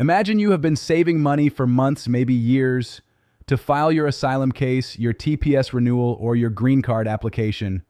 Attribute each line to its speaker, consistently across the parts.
Speaker 1: Imagine you have been saving money for months, maybe years, to file your asylum case, your TPS renewal, or your green card application.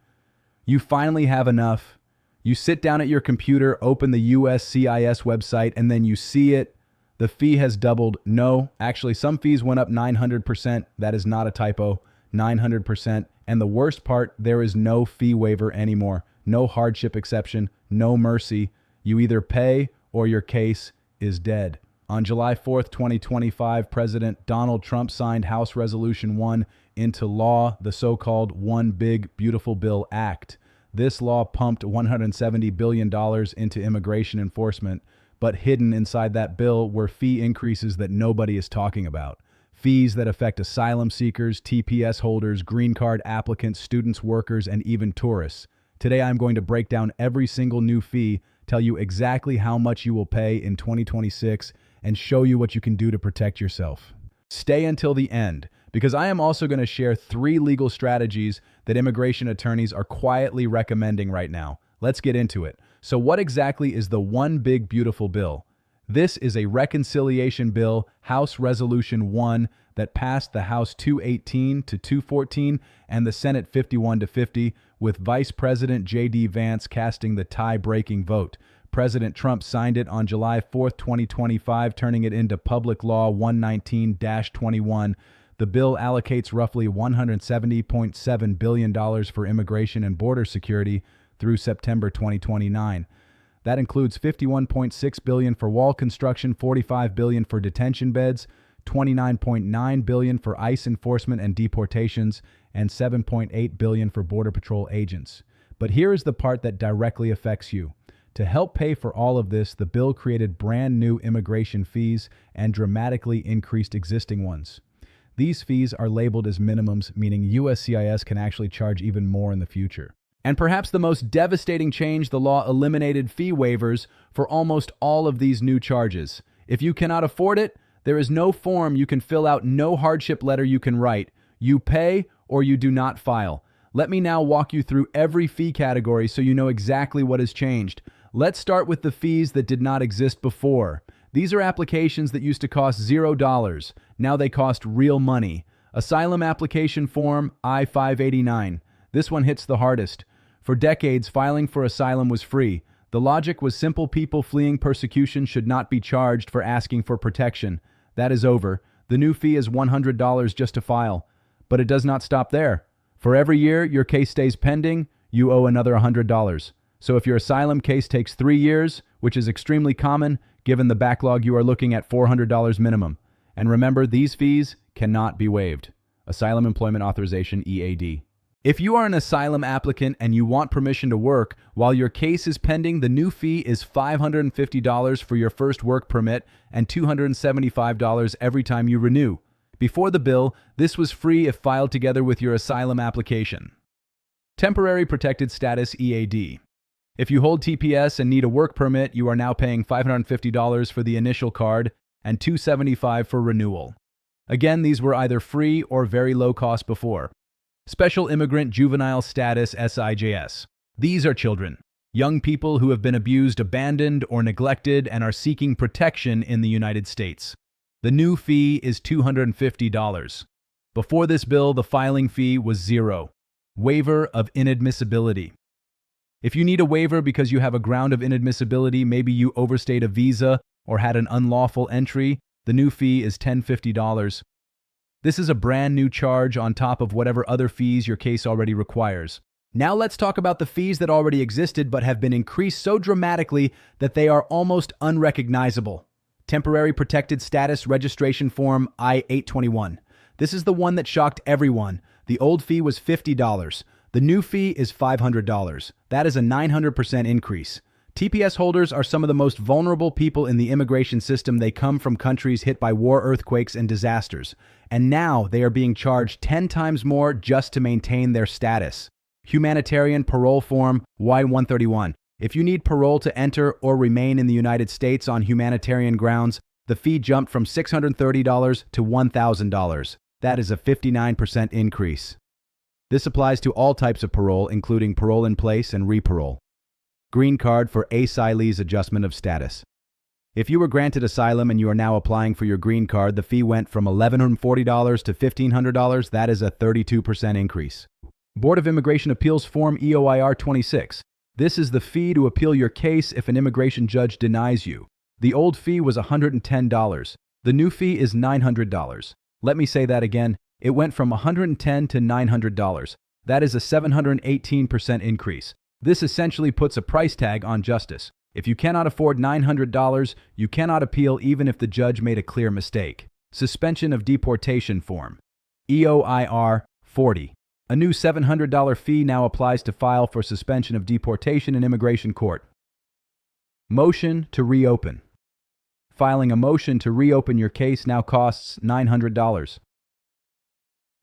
Speaker 1: You finally have enough. You sit down at your computer, open the SIJS website, and then you see it. The fee has doubled. No, actually, some fees went up 900%. That is not a typo. 900%. And the worst part, there is no fee waiver anymore. No hardship exception. No mercy. You either pay or your case is dead. On July 4th, 2025, President Donald Trump signed House Resolution 1 into law, the so-called One Big Beautiful Bill Act. This law pumped $170 billion into immigration enforcement, but hidden inside that bill were fee increases that nobody is talking about. Fees that affect asylum seekers, TPS holders, green card applicants, students, workers, and even tourists. Today I'm going to break down every single new fee, tell you exactly how much you will pay in 2026, and show you what you can do to protect yourself. Stay until the end, because I am also going to share 3 legal strategies that immigration attorneys are quietly recommending right now. Let's get into it. So what exactly is the One Big Beautiful Bill? This is a reconciliation bill, House Resolution 1, that passed the House 218 to 214 and the Senate 51 to 50, with Vice President J.D. Vance casting the tie-breaking vote. President Trump signed it on July 4, 2025, turning it into Public Law 119-21. The bill allocates roughly $170.7 billion for immigration and border security through September 2029. That includes $51.6 billion for wall construction, $45 billion for detention beds, $29.9 billion for ICE enforcement and deportations, and $7.8 billion for Border Patrol agents. But here is the part that directly affects you. To help pay for all of this, the bill created brand new immigration fees and dramatically increased existing ones. These fees are labeled as minimums, meaning USCIS can actually charge even more in the future. And perhaps the most devastating change, the law eliminated fee waivers for almost all of these new charges. If you cannot afford it, there is no form you can fill out, no hardship letter you can write. You pay or you do not file. Let me now walk you through every fee category so you know exactly what has changed. Let's start with the fees that did not exist before. These are applications that used to cost $0. Now they cost real money. Asylum application form I-589. This one hits the hardest. For decades, filing for asylum was free. The logic was simple: people fleeing persecution should not be charged for asking for protection. That is over. The new fee is $100 just to file. But it does not stop there. For every year your case stays pending, you owe another $100. So if your asylum case takes 3 years, which is extremely common, given the backlog, you are looking at $400 minimum. And remember, these fees cannot be waived. Asylum Employment Authorization EAD. If you are an asylum applicant and you want permission to work while your case is pending, the new fee is $550 for your first work permit and $275 every time you renew. Before the bill, this was free if filed together with your asylum application. Temporary Protected Status EAD. If you hold TPS and need a work permit, you are now paying $550 for the initial card and $275 for renewal. Again, these were either free or very low cost before. Special Immigrant Juvenile Status SIJS. These are children, young people who have been abused, abandoned, or neglected and are seeking protection in the United States. The new fee is $250. Before this bill, the filing fee was $0. Waiver of inadmissibility. If you need a waiver because you have a ground of inadmissibility, maybe you overstayed a visa or had an unlawful entry, the new fee is $1050. This is a brand new charge on top of whatever other fees your case already requires. Now let's talk about the fees that already existed but have been increased so dramatically that they are almost unrecognizable. Temporary Protected Status Registration Form I-821. This is the one that shocked everyone. The old fee was $50. The new fee is $500. That is a 900% increase. TPS holders are some of the most vulnerable people in the immigration system. They come from countries hit by war, earthquakes, and disasters. And now they are being charged 10 times more just to maintain their status. Humanitarian Parole Form Y-131. If you need parole to enter or remain in the United States on humanitarian grounds, the fee jumped from $630 to $1,000. That is a 59% increase. This applies to all types of parole, including parole in place and re-parole. Green card for Asylee's adjustment of status. If you were granted asylum and you are now applying for your green card, the fee went from $1,140 to $1,500. That is a 32% increase. Board of Immigration Appeals Form EOIR 26. This is the fee to appeal your case if an immigration judge denies you. The old fee was $110. The new fee is $900. Let me say that again. It went from $110 to $900. That is a 718% increase. This essentially puts a price tag on justice. If you cannot afford $900, you cannot appeal even if the judge made a clear mistake. Suspension of deportation form. EOIR 40. A new $700 fee now applies to file for suspension of deportation in immigration court. Motion to reopen. Filing a motion to reopen your case now costs $900.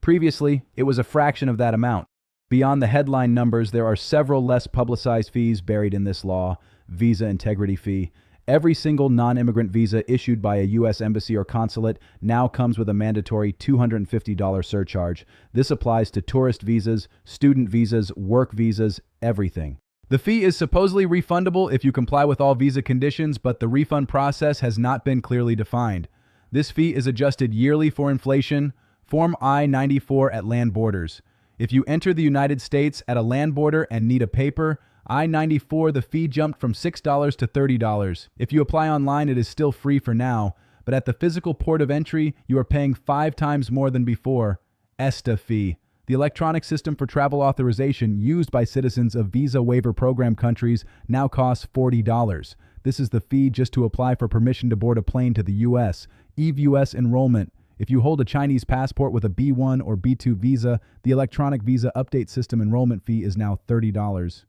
Speaker 1: Previously, it was a fraction of that amount. Beyond the headline numbers, there are several less publicized fees buried in this law. Visa integrity fee. Every single non-immigrant visa issued by a U.S. embassy or consulate now comes with a mandatory $250 surcharge. This applies to tourist visas, student visas, work visas, everything. The fee is supposedly refundable if you comply with all visa conditions, but the refund process has not been clearly defined. This fee is adjusted yearly for inflation. Form I-94 at land borders. If you enter the United States at a land border and need a paper, I-94, the fee jumped from $6 to $30. If you apply online, it is still free for now, but at the physical port of entry, you are paying 5 times more than before. ESTA fee. The electronic system for travel authorization used by citizens of visa waiver program countries now costs $40. This is the fee just to apply for permission to board a plane to the U.S. EVUS enrollment. If you hold a Chinese passport with a B1 or B2 visa, the electronic visa update system enrollment fee is now $30.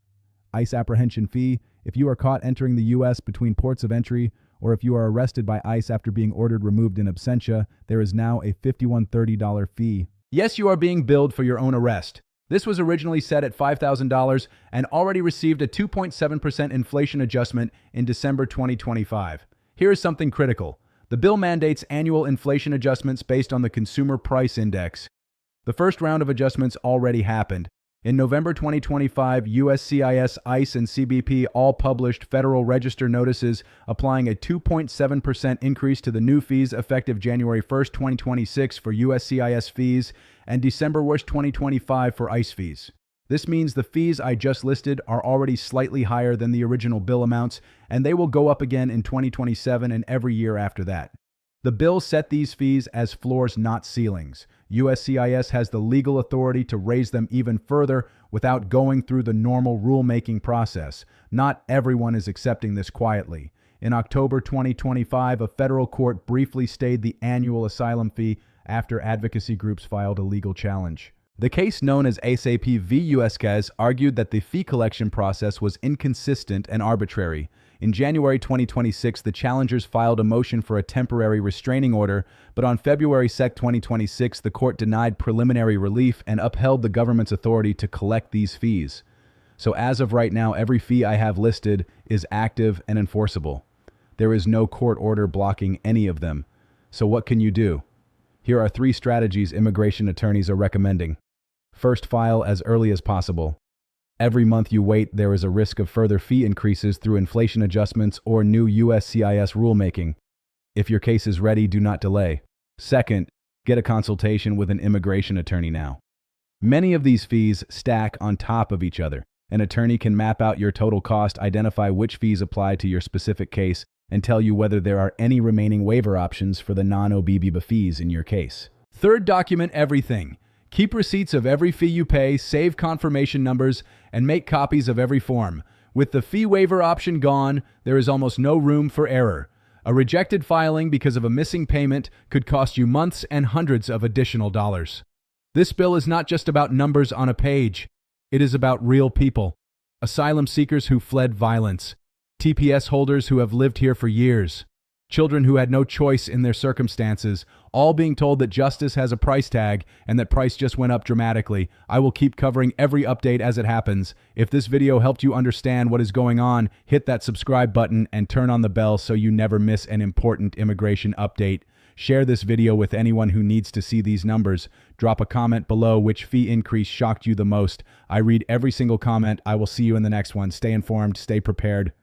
Speaker 1: ICE apprehension fee. If you are caught entering the U.S. between ports of entry, or if you are arrested by ICE after being ordered removed in absentia, there is now a $5130 fee. Yes, you are being billed for your own arrest. This was originally set at $5,000 and already received a 2.7% inflation adjustment in December 2025. Here is something critical. The bill mandates annual inflation adjustments based on the Consumer Price Index. The first round of adjustments already happened. In November 2025, SIJS, ICE, and CBP all published Federal Register notices applying a 2.7% increase to the new fees effective January 1, 2026 for SIJS fees and December 1, 2025 for ICE fees. This means the fees I just listed are already slightly higher than the original bill amounts, and they will go up again in 2027 and every year after that. The bill set these fees as floors, not ceilings. SIJS has the legal authority to raise them even further without going through the normal rulemaking process. Not everyone is accepting this quietly. In October 2025, a federal court briefly stayed the annual asylum fee after advocacy groups filed a legal challenge. The case known as Asylee v. SIJS argued that the fee collection process was inconsistent and arbitrary. In January 2026, the challengers filed a motion for a temporary restraining order, but on February 2, 2026, the court denied preliminary relief and upheld the government's authority to collect these fees. So as of right now, every fee I have listed is active and enforceable. There is no court order blocking any of them. So what can you do? Here are 3 strategies immigration attorneys are recommending. First, file as early as possible. Every month you wait, there is a risk of further fee increases through inflation adjustments or new SIJS rulemaking. If your case is ready, do not delay. Second, get a consultation with an immigration attorney now. Many of these fees stack on top of each other. An attorney can map out your total cost, identify which fees apply to your specific case, and tell you whether there are any remaining waiver options for the non-OBBBA fees in your case. Third, document everything. Keep receipts of every fee you pay, save confirmation numbers, and make copies of every form. With the fee waiver option gone, there is almost no room for error. A rejected filing because of a missing payment could cost you months and hundreds of additional dollars. This bill is not just about numbers on a page. It is about real people. Asylum seekers who fled violence. TPS holders who have lived here for years. Children who had no choice in their circumstances, all being told that justice has a price tag and that price just went up dramatically. I will keep covering every update as it happens. If this video helped you understand what is going on, hit that subscribe button and turn on the bell so you never miss an important immigration update. Share this video with anyone who needs to see these numbers. Drop a comment below which fee increase shocked you the most. I read every single comment. I will see you in the next one. Stay informed, stay prepared.